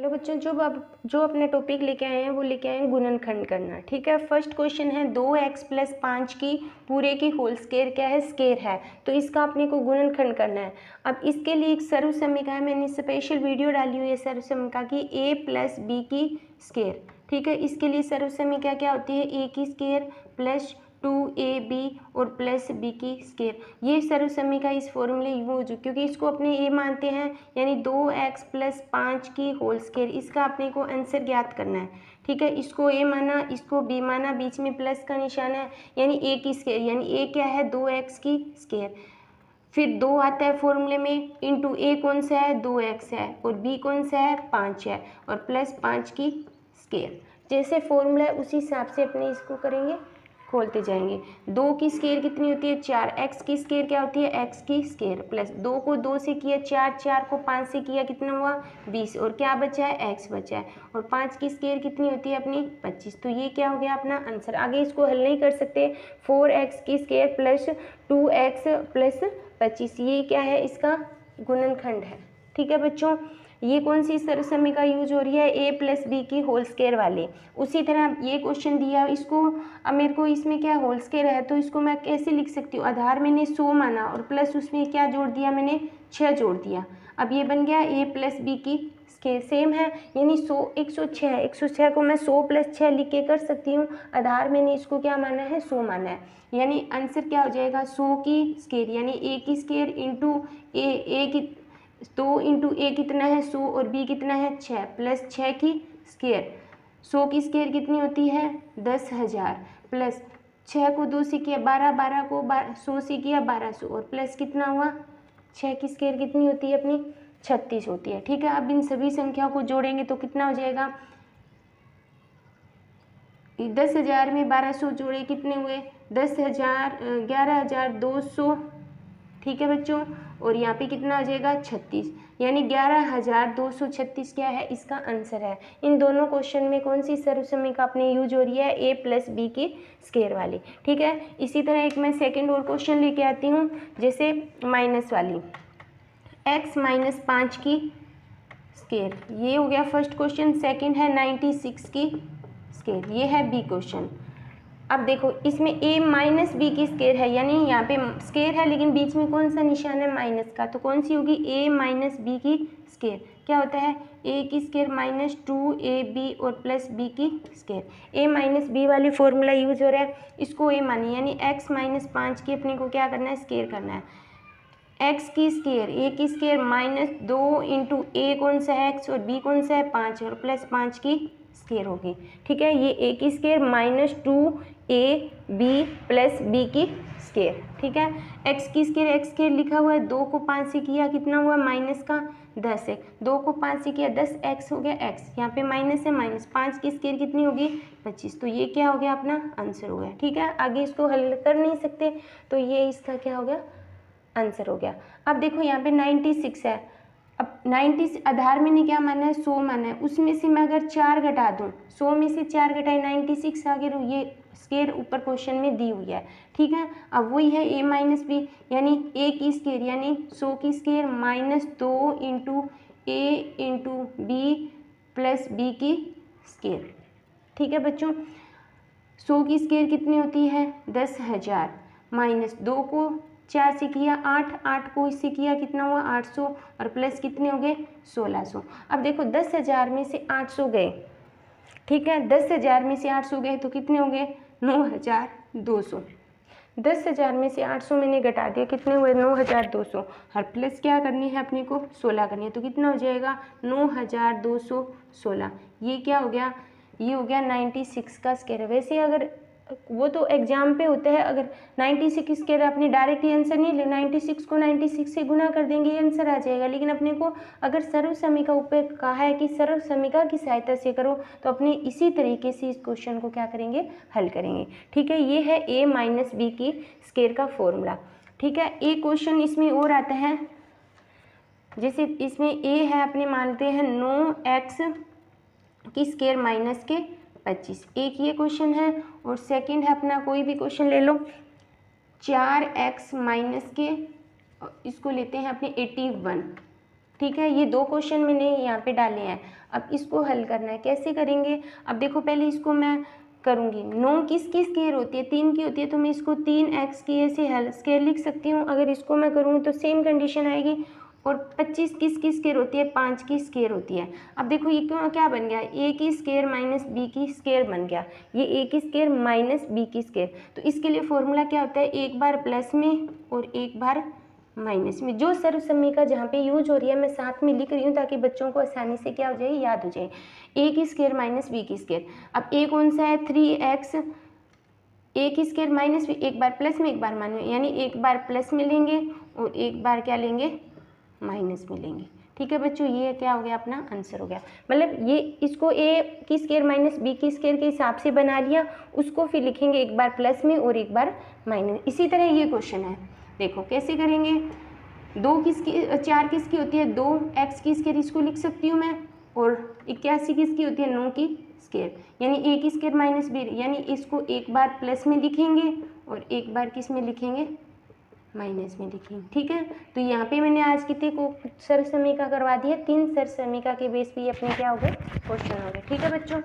Hello बच्चों, जो अपने टॉपिक लेके आए हैं वो लेके आए हैं गुणनखंड करना। ठीक है, फर्स्ट क्वेश्चन है 2x + 5 की पूरे की होल स्क्वायर क्या है, स्क्वायर है, तो इसका अपने को गुणनखंड करना है। अब इसके लिए एक सर्व समीकरण है, मैंने स्पेशल वीडियो डाली हुई है सर्व समीकरण की, a + b की स्क्वायर। ठीक है, इसके लिए सर्व समीकरण क्या होती है, a की स्क्वायर प्लस 2ab और प्लस b की स्क्वायर। ये सर्व समीकरण इस फॉर्मूले यूज, क्योंकि इसको अपने a मानते हैं, यानी 2x + 5 की होल स्क्वायर, इसका अपने को आंसर ज्ञात करना है। ठीक है, इसको a माना, इसको b माना, बीच में प्लस का निशान है, यानी a की स्क्वायर, यानी a क्या है 2x की स्क्वायर। फिर 2 आता है फॉर्मूले में, इंटू a कौन सा है 2x है, और b कौन सा है 5 है, और प्लस 5 की स्क्वायर। जैसे फॉर्मूला है उसी हिसाब से अपने इसको करेंगे, खोलते जाएंगे। 2 की स्क्वायर कितनी होती है 4, x की स्क्वायर क्या होती है x की स्क्वायर, प्लस 2 को 2 से किया 4, 4 को 5 से किया कितना हुआ 20, और क्या बचा है x बचा है, और 5 की स्क्वायर कितनी होती है अपनी 25। तो ये क्या हो गया अपना आंसर। आगे इसको हल नहीं कर सकते, 4x की स्क्वायर प्लस 2x प्लस 25, ये क्या है इसका गुणनखंड है। ठीक है बच्चों, ये कौन सी सर्व समीकरण यूज हो रही है, a + b की होल स्क्वायर वाली। उसी तरह ये क्वेश्चन दिया, इसको अब मेरे को इसमें क्या होल स्क्वायर है, तो इसको मैं कैसे लिख सकती हूँ, आधार मैंने 100 माना और प्लस उसमें क्या जोड़ दिया मैंने 6 जोड़ दिया। अब ये बन गया a + b की स्क्वायर, सेम है, यानी 100 106 है, 106 को मैं 100 + 6 लिख के कर सकती हूँ। आधार मैंने इसको क्या माना है 100 माना है, यानी आंसर क्या हो जाएगा 100 की स्क्वायर, यानी a की स्क्वायर इंटू a की 2 इंटू a कितना है 100 और b कितना है 6, प्लस 6 की स्क्वायर। 100 की स्क्वायर कितनी होती है 10,000, प्लस 6 को 2 से किया 12, 12 को 100 से किया 1200, और प्लस कितना हुआ 6 की स्क्वायर कितनी होती है अपनी 36 होती है। ठीक है, अब इन सभी संख्याओं को जोड़ेंगे तो कितना हो जाएगा, 10,000 में 1200 जोड़े कितने हुए 10,000, 11,200। ठीक है बच्चों, और यहाँ पे कितना आ जाएगा 36, यानी 11,236 क्या है इसका आंसर है। इन दोनों क्वेश्चन में कौन सी सर्व समीकरण अपने यूज हो रही है, a + b की स्क्वायर वाली। ठीक है, इसी तरह एक मैं सेकंड और क्वेश्चन लेके आती हूँ, जैसे माइनस वाली, x - 5 की स्क्वायर, ये हो गया फर्स्ट क्वेश्चन। सेकंड है 96 की स्क्वायर, ये है बी क्वेश्चन। अब देखो इसमें a - b की स्क्वायर है, यानी यहाँ पे स्क्वायर है लेकिन बीच में कौन सा निशान है माइनस का, तो कौन सी होगी a - b की स्क्वायर। क्या होता है a की स्क्वायर माइनस 2ab और प्लस b की स्क्वायर। a - b वाली फॉर्मूला यूज हो रहा है, इसको a मानिए, यानी x - 5 की अपने को क्या करना है स्क्वायर करना है। x की स्क्वायर, a की स्क्वायर -2 इंटू a कौन सा है x और b कौन सा है 5, और प्लस 5 की स्क्वायर होगी। ठीक है, ये a की स्क्वायर -2ab प्लस b की स्क्वायर। ठीक है, x की स्क्वायर लिखा हुआ है, 2 को 5 से किया कितना हुआ माइनस का 10 है, 2 को 5 से किया 10x हो गया x, यहाँ पे माइनस है, माइनस 5 की स्क्वायर कितनी होगी 25, तो ये क्या हो गया अपना आंसर हो गया। ठीक है, आगे इसको हल कर नहीं सकते, तो ये इसका क्या हो गया आंसर हो गया। अब देखो यहाँ पे 96 है, अब 90 आधार मैंने क्या माना है 100 माना है, उसमें से मैं अगर 4 घटा दूँ, 100 में से 4 घटाए 96 आ गया, ये स्क्वायर ऊपर क्वेश्चन में दी हुई है। ठीक है, अब वही है a - b, यानी a की स्क्वायर, यानी 100 की square -2 into a into b plus b की स्क्वायर। ठीक है बच्चों, 100 की स्क्वायर कितनी होती है 10,000, -2 को 4 से किया 8, 8 को इससे किया कितना हुआ 800, और प्लस कितने हो गए 1600। अब देखो 10,000 में से 800 गए, ठीक है 10,000 में से 800 गए तो कितने हो गए 9,200। 10,000 में से 800 मैंने घटा दिया, कितने हुए 9,200, और प्लस क्या करनी है अपने को 16 करनी है, तो कितना हो जाएगा 9,216। ये क्या हो गया, ये हो गया 96 का स्क्वायर। वैसे अगर वो तो एग्जाम पे होता है, अगर 96 स्क्वायर आपने डायरेक्ट ही आंसर नहीं ले, 96 को 96 से गुना कर देंगे ये आंसर आ जाएगा, लेकिन अपने को अगर सर्व समीकरण ऊपर कहा है कि सर्व समीकरण की सहायता से करो, तो अपने इसी तरीके से इस क्वेश्चन को क्या करेंगे हल करेंगे। ठीक है, ये है a - b की स्क्वायर का फॉर्मूला। ठीक है, एक क्वेश्चन इसमें और आता है, जैसे इसमें a है अपने मानते हैं 9x की स्क्वायर माइनस के 25, एक ये क्वेश्चन है, और सेकंड है अपना कोई भी क्वेश्चन ले लो 4x - के, इसको लेते हैं अपने 81, ठीक है, ये 2 क्वेश्चन मैंने यहाँ पे डाले हैं। अब इसको हल करना है, कैसे करेंगे? अब देखो पहले इसको मैं करूँगी। 9 किसकी स्क्वायर होती है? 3 की होती है, तो मैं इसको 3x की ऐसे हल स्क्वायर लिख सकती हूँ। अगर इसको मैं करूँगी तो सेम कंडीशन आएगी। और 25 किसकी स्क्वायर होती है? 5 की स्क्वायर होती है। अब देखो ये क्यों क्या बन गया? a की स्क्वायर माइनस b की स्क्वायर बन गया। ये a की स्क्वायर माइनस b की स्क्वायर, तो इसके लिए फॉर्मूला क्या होता है? एक बार प्लस में और एक बार माइनस में। जो सर्व समीका जहाँ पे यूज हो रही है मैं साथ में लिख रही हूँ ताकि बच्चों को आसानी से क्या हो जाए, याद हो जाए। a की स्क्वायर माइनस b की स्क्वायर। अब a कौन सा है? 3x, a की स्क्वायर माइनस b, एक बार प्लस में एक बार माइनस, यानी एक बार प्लस में लेंगे और एक बार क्या लेंगे? माइनस में लेंगे। ठीक है बच्चों, ये क्या हो गया? अपना आंसर हो गया। मतलब ये इसको a की स्क्वायर माइनस b की स्क्वायर के हिसाब से बना लिया, उसको फिर लिखेंगे एक बार प्लस में और एक बार माइनस। इसी तरह ये क्वेश्चन है, देखो कैसे करेंगे। 4 किसकी होती है? 2x की स्क्वायर, इसको लिख सकती हूँ मैं। और 81 किसकी होती है? 9 की स्क्वायर, यानी a की स्क्वायर माइनस b, यानी इसको एक बार प्लस में लिखेंगे और एक बार किस में लिखेंगे? माइनस में लिखेंगे। ठीक है, तो यहाँ पे मैंने आज कितने को सर्व समीका करवा दिया? 3 सर्व समीका के बेस पे ये अपने क्या हो गए? क्वेश्चन हो गए। ठीक है बच्चों।